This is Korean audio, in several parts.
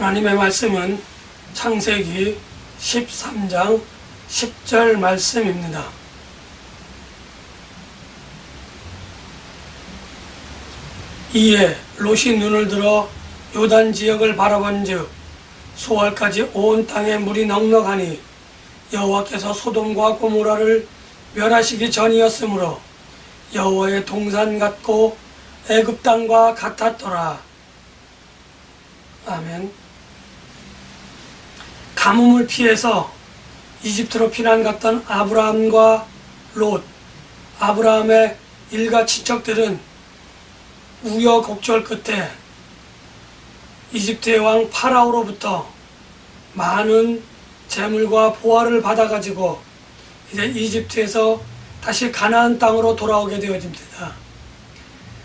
하나님의 말씀은 창세기 13장 10절 말씀입니다. 이에 롯이 눈을 들어 요단 지역을 바라본즉 소알까지 온 땅에 물이 넉넉하니 여호와께서 소돔과 고모라를 멸하시기 전이었으므로 여호와의 동산 같고 애굽 땅과 같았더라. 아멘. 가뭄을 피해서 이집트로 피난 갔던 아브라함과 롯, 아브라함의 일가 친척들은 우여곡절 끝에 이집트의 왕 파라오로부터 많은 재물과 보화를 받아가지고 이제 이집트에서 다시 가나안 땅으로 돌아오게 되어집니다.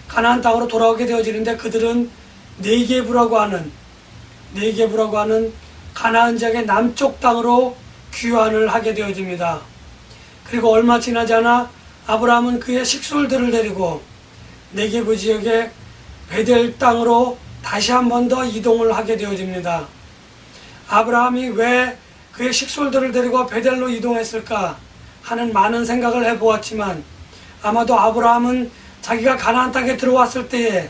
가나안 땅으로 돌아오게 되어지는데 그들은 네게브라고 하는 가나안 지역의 남쪽 땅으로 귀환을 하게 되어집니다. 그리고 얼마 지나지 않아 아브라함은 그의 식솔들을 데리고 네게브 지역의 베델 땅으로 다시 한 번 더 이동을 하게 되어집니다. 아브라함이 왜 그의 식솔들을 데리고 베델로 이동했을까 하는 많은 생각을 해보았지만 아마도 아브라함은 자기가 가나안 땅에 들어왔을 때에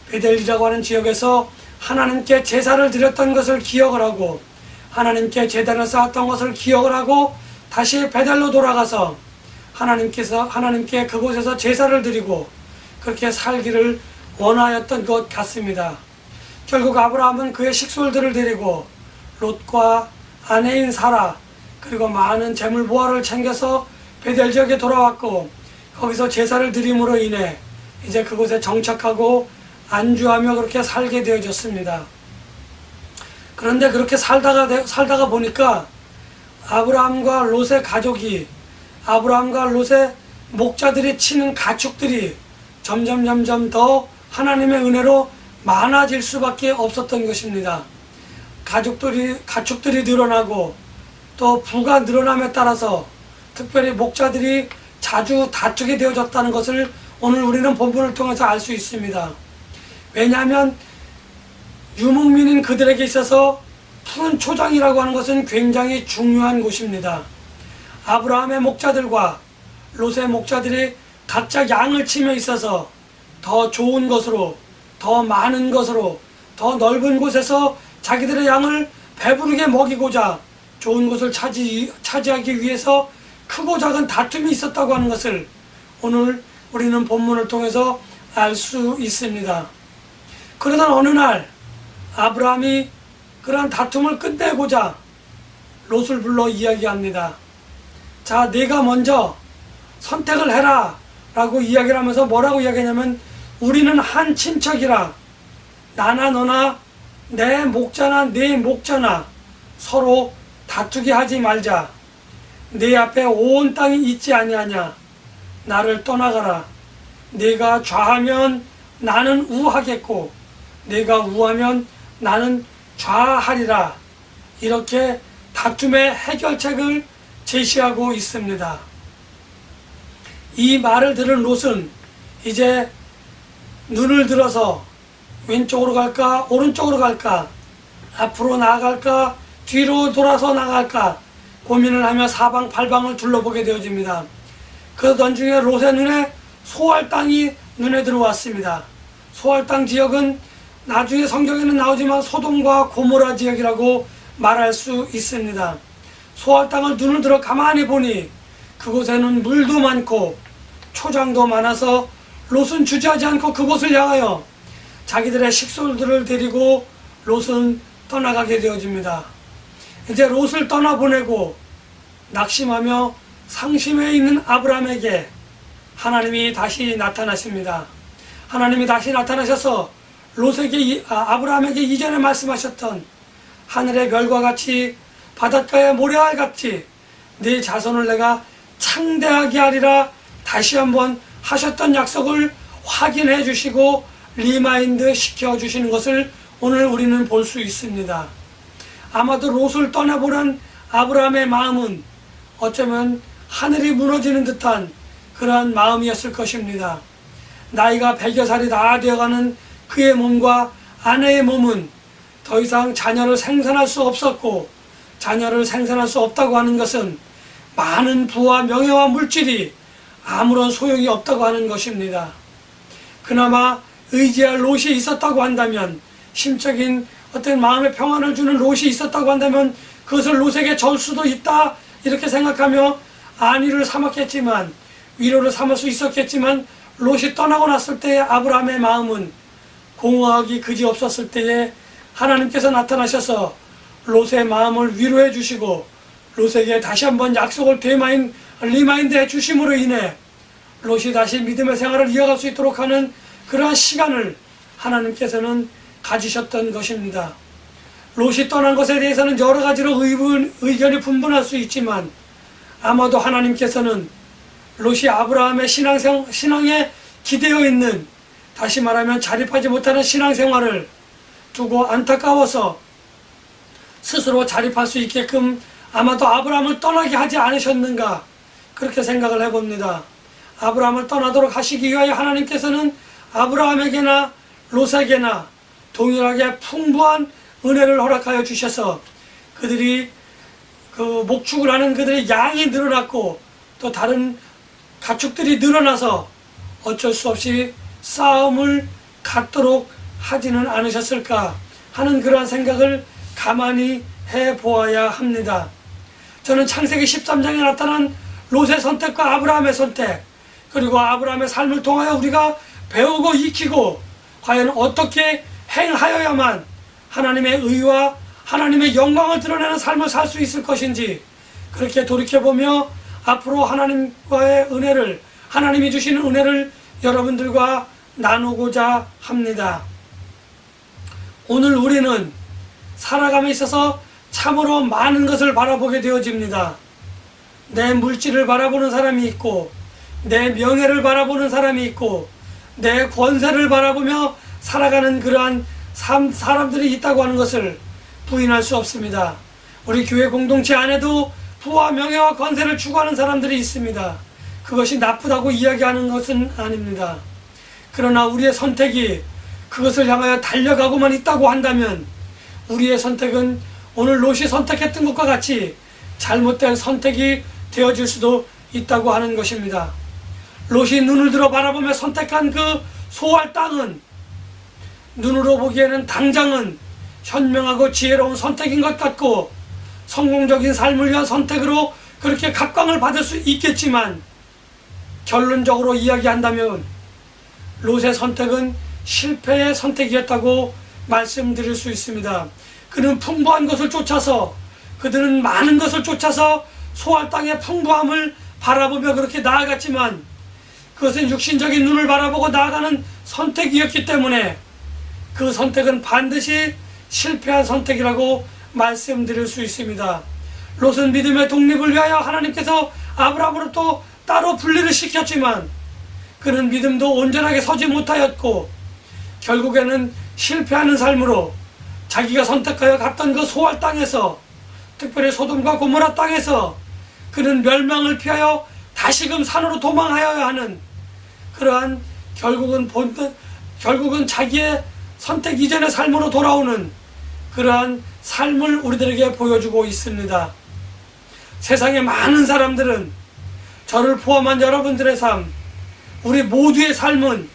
베델이라고 하는 지역에서 하나님께 제사를 드렸던 것을 기억을 하고 하나님께 제단을 쌓았던 것을 기억을 하고 다시 베델로 돌아가서 하나님께 그곳에서 제사를 드리고 그렇게 살기를 원하였던 것 같습니다. 결국 아브라함은 그의 식솔들을 데리고 롯과 아내인 사라 그리고 많은 재물 보화를 챙겨서 베델 지역에 돌아왔고 거기서 제사를 드림으로 인해 이제 그곳에 정착하고 안주하며 그렇게 살게 되어졌습니다. 그런데 그렇게 살다가 보니까 아브라함과 롯의 가족이 아브라함과 롯의 목자들이 치는 가축들이 점점 더 하나님의 은혜로 많아질 수밖에 없었던 것입니다. 가축들이 늘어나고 또 부가 늘어남에 따라서 특별히 목자들이 자주 다투게 되어졌다는 것을 오늘 우리는 본문을 통해서 알 수 있습니다. 왜냐하면 유목민인 그들에게 있어서 푸른 초장이라고 하는 것은 굉장히 중요한 곳입니다. 아브라함의 목자들과 롯의 목자들이 각자 양을 치며 있어서 더 좋은 것으로, 더 많은 것으로, 더 넓은 곳에서 자기들의 양을 배부르게 먹이고자 좋은 곳을 차지하기 위해서 크고 작은 다툼이 있었다고 하는 것을 오늘 우리는 본문을 통해서 알 수 있습니다. 그러던 어느 날 아브라함이 그러한 다툼을 끝내고자 롯을 불러 이야기합니다. 자, 네가 먼저 선택을 해라 라고 이야기를 하면서 뭐라고 이야기하냐면 우리는 한 친척이라 나나 너나 내 목자나 네 목자나 서로 다투게 하지 말자. 네 앞에 온 땅이 있지 아니하냐. 나를 떠나가라. 네가 좌하면 나는 우하겠고 네가 우하면 나는 좌하리라. 이렇게 다툼의 해결책을 제시하고 있습니다. 이 말을 들은 롯은 이제 눈을 들어서 왼쪽으로 갈까 오른쪽으로 갈까 앞으로 나아갈까 뒤로 돌아서 나갈까 고민을 하며 사방팔방을 둘러보게 되어집니다. 그러던 중에 롯의 눈에 소알 땅이 눈에 들어왔습니다. 소알 땅 지역은 나중에 성경에는 나오지만 소돔과 고모라 지역이라고 말할 수 있습니다. 소알 땅을 눈을 들어 가만히 보니 그곳에는 물도 많고 초장도 많아서 롯은 주저하지 않고 그곳을 향하여 자기들의 식솔들을 데리고 롯은 떠나가게 되어집니다. 이제 롯을 떠나보내고 낙심하며 상심해 있는 아브라함에게 하나님이 다시 나타나십니다. 하나님이 다시 나타나셔서 아브라함에게 이전에 말씀하셨던 하늘의 별과 같이 바닷가의 모래알 같이 네 자손을 내가 창대하게 하리라 다시 한번 하셨던 약속을 확인해 주시고 리마인드 시켜 주시는 것을 오늘 우리는 볼 수 있습니다. 아마도 롯을 떠나보는 아브라함의 마음은 어쩌면 하늘이 무너지는 듯한 그러한 마음이었을 것입니다. 나이가 100여 살이 다 되어가는 그의 몸과 아내의 몸은 더 이상 자녀를 생산할 수 없었고 자녀를 생산할 수 없다고 하는 것은 많은 부와 명예와 물질이 아무런 소용이 없다고 하는 것입니다. 그나마 의지할 롯이 있었다고 한다면, 심적인 어떤 마음의 평안을 주는 롯이 있었다고 한다면 그것을 롯에게 줄 수도 있다 이렇게 생각하며 안위를 삼았겠지만, 위로를 삼을 수 있었겠지만, 롯이 떠나고 났을 때의 아브라함의 마음은 공허하기 그지없었을 때에 하나님께서 나타나셔서 롯의 마음을 위로해 주시고 롯에게 다시 한번 약속을 리마인드 해 주심으로 인해 롯이 다시 믿음의 생활을 이어갈 수 있도록 하는 그러한 시간을 하나님께서는 가지셨던 것입니다. 롯이 떠난 것에 대해서는 여러 가지로 의견이 분분할 수 있지만, 아마도 하나님께서는 롯이 아브라함의 신앙에 기대어 있는, 다시 말하면 자립하지 못하는 신앙생활을 두고 안타까워서 스스로 자립할 수 있게끔 아마도 아브라함을 떠나게 하지 않으셨는가, 그렇게 생각을 해봅니다. 아브라함을 떠나도록 하시기 위하여 하나님께서는 아브라함에게나 롯에게나 동일하게 풍부한 은혜를 허락하여 주셔서 그들이 목축을 하는 그들의 양이 늘어났고 또 다른 가축들이 늘어나서 어쩔 수 없이 싸움을 갖도록 하지는 않으셨을까 하는 그러한 생각을 가만히 해보아야 합니다. 저는 창세기 13장에 나타난 롯의 선택과 아브라함의 선택, 그리고 아브라함의 삶을 통하여 우리가 배우고 익히고 과연 어떻게 행하여야만 하나님의 의와 하나님의 영광을 드러내는 삶을 살 수 있을 것인지, 그렇게 돌이켜보며 앞으로 하나님과의 은혜를, 하나님이 주시는 은혜를 여러분들과 나누고자 합니다. 오늘 우리는 살아감에 있어서 참으로 많은 것을 바라보게 되어집니다. 내 물질을 바라보는 사람이 있고, 내 명예를 바라보는 사람이 있고, 내 권세를 바라보며 살아가는 그러한 사람들이 있다고 하는 것을 부인할 수 없습니다. 우리 교회 공동체 안에도 부와 명예와 권세를 추구하는 사람들이 있습니다. 그것이 나쁘다고 이야기하는 것은 아닙니다. 그러나 우리의 선택이 그것을 향하여 달려가고만 있다고 한다면 우리의 선택은 오늘 롯이 선택했던 것과 같이 잘못된 선택이 되어질 수도 있다고 하는 것입니다. 롯이 눈을 들어 바라보며 선택한 그 소할 땅은 눈으로 보기에는 당장은 현명하고 지혜로운 선택인 것 같고 성공적인 삶을 위한 선택으로 그렇게 각광을 받을 수 있겠지만, 결론적으로 이야기한다면 롯의 선택은 실패의 선택이었다고 말씀드릴 수 있습니다. 그는 풍부한 것을 쫓아서, 그들은 많은 것을 쫓아서 소할 땅의 풍부함을 바라보며 그렇게 나아갔지만 그것은 육신적인 눈을 바라보고 나아가는 선택이었기 때문에 그 선택은 반드시 실패한 선택이라고 말씀드릴 수 있습니다. 롯은 믿음의 독립을 위하여 하나님께서 아브라함으로부터 따로 분리를 시켰지만 그는 믿음도 온전하게 서지 못하였고 결국에는 실패하는 삶으로 자기가 선택하여 갔던 그 소할 땅에서, 특별히 소돔과 고모라 땅에서 그는 멸망을 피하여 다시금 산으로 도망하여야 하는 그러한 결국은 자기의 선택 이전의 삶으로 돌아오는 그러한 삶을 우리들에게 보여주고 있습니다. 세상의 많은 사람들은, 저를 포함한 여러분들의 삶, 우리 모두의 삶은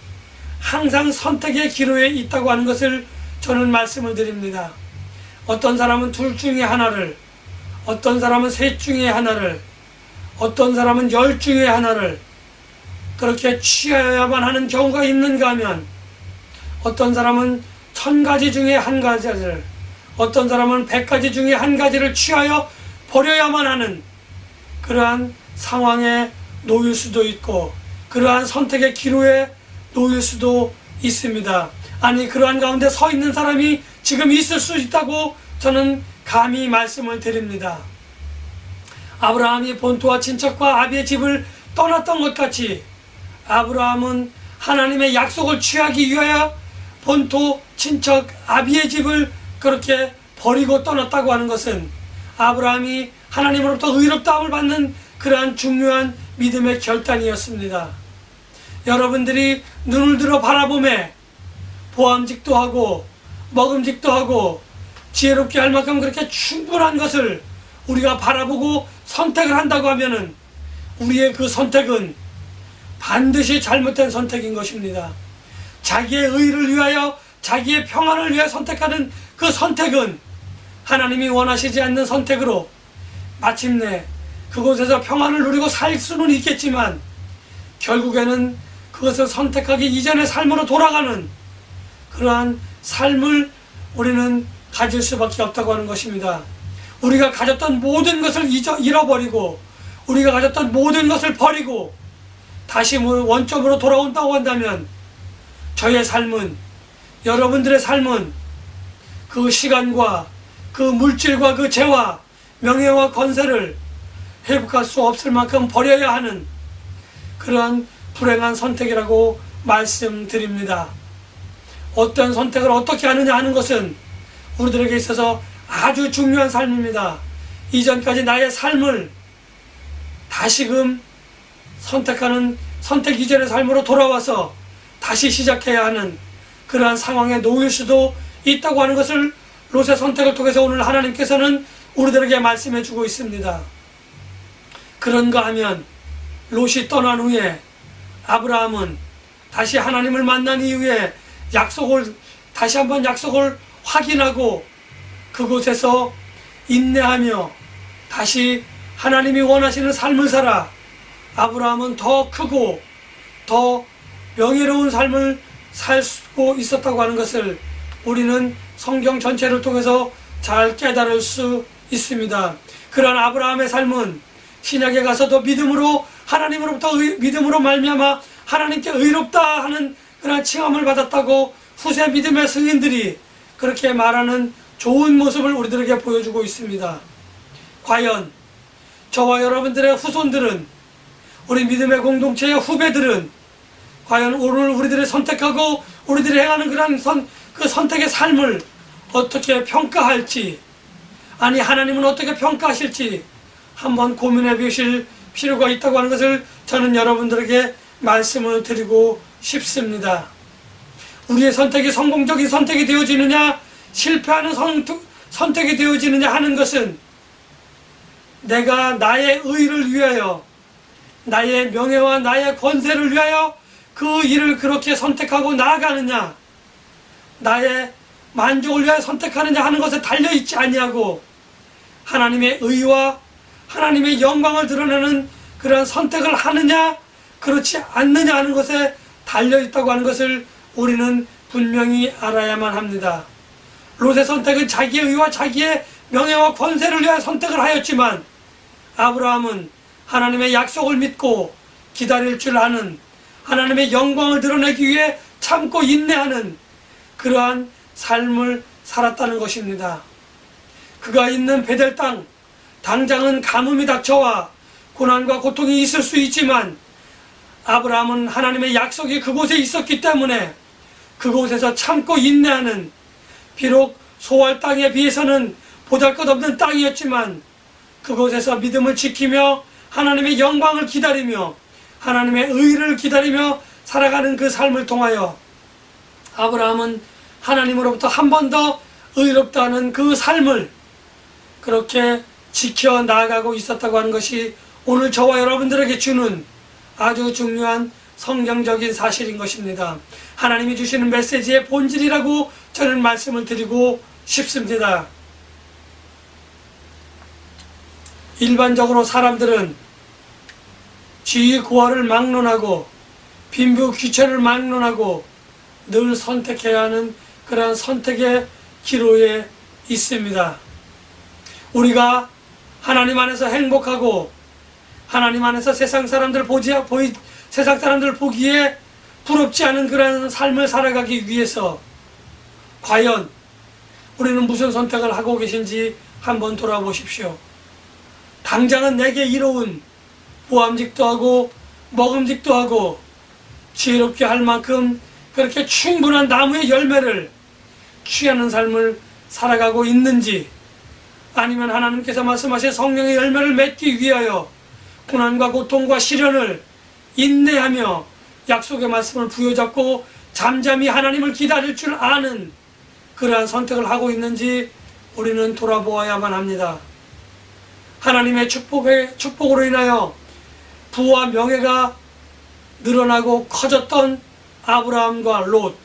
항상 선택의 기로에 있다고 하는 것을 저는 말씀을 드립니다. 어떤 사람은 둘 중에 하나를, 어떤 사람은 셋 중에 하나를, 어떤 사람은 10 중에 하나를 그렇게 취하여야만 하는 경우가 있는가 하면, 어떤 사람은 1000가지 중에 한 가지를, 어떤 사람은 100가지 중에 한 가지를 취하여 버려야만 하는 그러한 상황에 놓일 수도 있고, 그러한 선택의 기로에 놓일 수도 있습니다. 아니, 그러한 가운데 서 있는 사람이 지금 있을 수 있다고 저는 감히 말씀을 드립니다. 아브라함이 본토와 친척과 아비의 집을 떠났던 것 같이 아브라함은 하나님의 약속을 취하기 위하여 본토, 친척, 아비의 집을 그렇게 버리고 떠났다고 하는 것은 아브라함이 하나님으로부터 의롭다함을 받는 그러한 중요한 믿음의 결단이었습니다. 여러분들이 눈을 들어 바라보며 보암직도 하고 먹음직도 하고 지혜롭게 할 만큼 그렇게 충분한 것을 우리가 바라보고 선택을 한다고 하면은 우리의 그 선택은 반드시 잘못된 선택인 것입니다. 자기의 의를 위하여 자기의 평안을 위해 선택하는 그 선택은 하나님이 원하시지 않는 선택으로 마침내 그곳에서 평안을 누리고 살 수는 있겠지만 결국에는 그것을 선택하기 이전의 삶으로 돌아가는 그러한 삶을 우리는 가질 수밖에 없다고 하는 것입니다. 우리가 가졌던 모든 것을 잃어버리고 우리가 가졌던 모든 것을 버리고 다시 원점으로 돌아온다고 한다면 저의 삶은, 여러분들의 삶은 그 시간과 그 물질과 그 재화, 명예와 권세를 회복할 수 없을 만큼 버려야 하는 그러한 불행한 선택이라고 말씀드립니다. 어떤 선택을 어떻게 하느냐 하는 것은 우리들에게 있어서 아주 중요한 삶입니다. 이전까지 나의 삶을 다시금 선택하는 선택 이전의 삶으로 돌아와서 다시 시작해야 하는 그러한 상황에 놓일 수도 있다고 하는 것을 롯의 선택을 통해서 오늘 하나님께서는 우리들에게 말씀해 주고 있습니다. 그런가 하면 롯이 떠난 후에 아브라함은 다시 하나님을 만난 이후에 다시 한번 약속을 확인하고 그곳에서 인내하며 다시 하나님이 원하시는 삶을 살아 아브라함은 더 크고 더 명예로운 삶을 살고 있었다고 하는 것을 우리는 성경 전체를 통해서 잘 깨달을 수 있습니다. 그러한 아브라함의 삶은 신약에 가서도 믿음으로 하나님으로부터 믿음으로 말미암아 하나님께 의롭다 하는 그런 칭함을 받았다고 후세 믿음의 승인들이 그렇게 말하는 좋은 모습을 우리들에게 보여주고 있습니다. 과연 저와 여러분들의 후손들은, 우리 믿음의 공동체의 후배들은 과연 오늘 우리들이 선택하고 우리들이 행하는 그 선택의 삶을 어떻게 평가할지, 아니 하나님은 어떻게 평가하실지 한번 고민해 보실 필요가 있다고 하는 것을 저는 여러분들에게 말씀을 드리고 싶습니다. 우리의 선택이 성공적인 선택이 되어지느냐 실패하는 선택이 되어지느냐 하는 것은 내가 나의 의를 위하여, 나의 명예와 나의 권세를 위하여 그 일을 그렇게 선택하고 나아가느냐, 나의 만족을 위하여 선택하느냐 하는 것에 달려있지 아니하고 하나님의 의와 하나님의 영광을 드러내는 그런 선택을 하느냐 그렇지 않느냐 하는 것에 달려있다고 하는 것을 우리는 분명히 알아야만 합니다. 롯의 선택은 자기의 의와 자기의 명예와 권세를 위하여 선택을 하였지만 아브라함은 하나님의 약속을 믿고 기다릴 줄 아는, 하나님의 영광을 드러내기 위해 참고 인내하는 그러한 삶을 살았다는 것입니다. 그가 있는 베델 땅, 당장은 가뭄이 닥쳐와 고난과 고통이 있을 수 있지만 아브라함은 하나님의 약속이 그곳에 있었기 때문에 그곳에서 참고 인내하는, 비록 소할 땅에 비해서는 보잘것없는 땅이었지만 그곳에서 믿음을 지키며 하나님의 영광을 기다리며 하나님의 의를 기다리며 살아가는 그 삶을 통하여 아브라함은 하나님으로부터 한 번 더 의롭다는 그 삶을 그렇게 지켜나가고 있었다고 하는 것이 오늘 저와 여러분들에게 주는 아주 중요한 성경적인 사실인 것입니다. 하나님이 주시는 메시지의 본질이라고 저는 말씀을 드리고 싶습니다. 일반적으로 사람들은 지위 고하를 막론하고 빈부 귀천을 막론하고 늘 선택해야 하는 그러한 선택의 기로에 있습니다. 우리가 하나님 안에서 행복하고 하나님 안에서 세상 사람들 보기에 부럽지 않은 그런 삶을 살아가기 위해서 과연 우리는 무슨 선택을 하고 계신지 한번 돌아보십시오. 당장은 내게 이로운 보암직도 하고 먹음직도 하고 지혜롭게 할 만큼 그렇게 충분한 나무의 열매를 취하는 삶을 살아가고 있는지, 아니면 하나님께서 말씀하신 성령의 열매를 맺기 위하여 고난과 고통과 시련을 인내하며 약속의 말씀을 부여잡고 잠잠히 하나님을 기다릴 줄 아는 그러한 선택을 하고 있는지 우리는 돌아보아야만 합니다. 하나님의 축복으로 인하여 부와 명예가 늘어나고 커졌던 아브라함과 롯,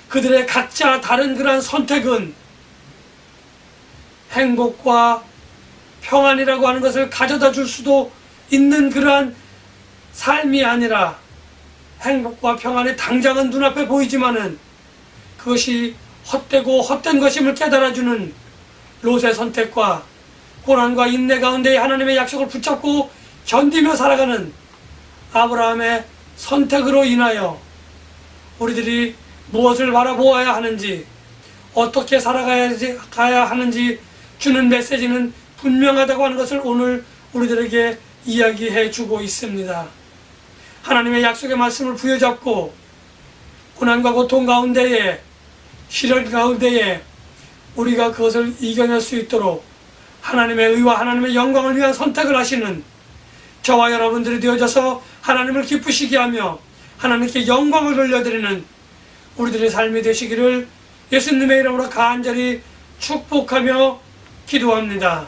그들의 각자 다른 그러한 선택은 행복과 평안이라고 하는 것을 가져다 줄 수도 있는 그러한 삶이 아니라, 행복과 평안이 당장은 눈앞에 보이지만은 그것이 헛되고 헛된 것임을 깨달아주는 롯의 선택과 고난과 인내 가운데 하나님의 약속을 붙잡고 견디며 살아가는 아브라함의 선택으로 인하여 우리들이 무엇을 바라보아야 하는지, 어떻게 살아가야 하는지 주는 메시지는 분명하다고 하는 것을 오늘 우리들에게 이야기해 주고 있습니다. 하나님의 약속의 말씀을 부여잡고 고난과 고통 가운데에, 시련 가운데에 우리가 그것을 이겨낼 수 있도록 하나님의 의와 하나님의 영광을 위한 선택을 하시는 저와 여러분들이 되어져서 하나님을 기쁘시게 하며 하나님께 영광을 돌려드리는 우리들의 삶이 되시기를 예수님의 이름으로 간절히 축복하며 기도합니다.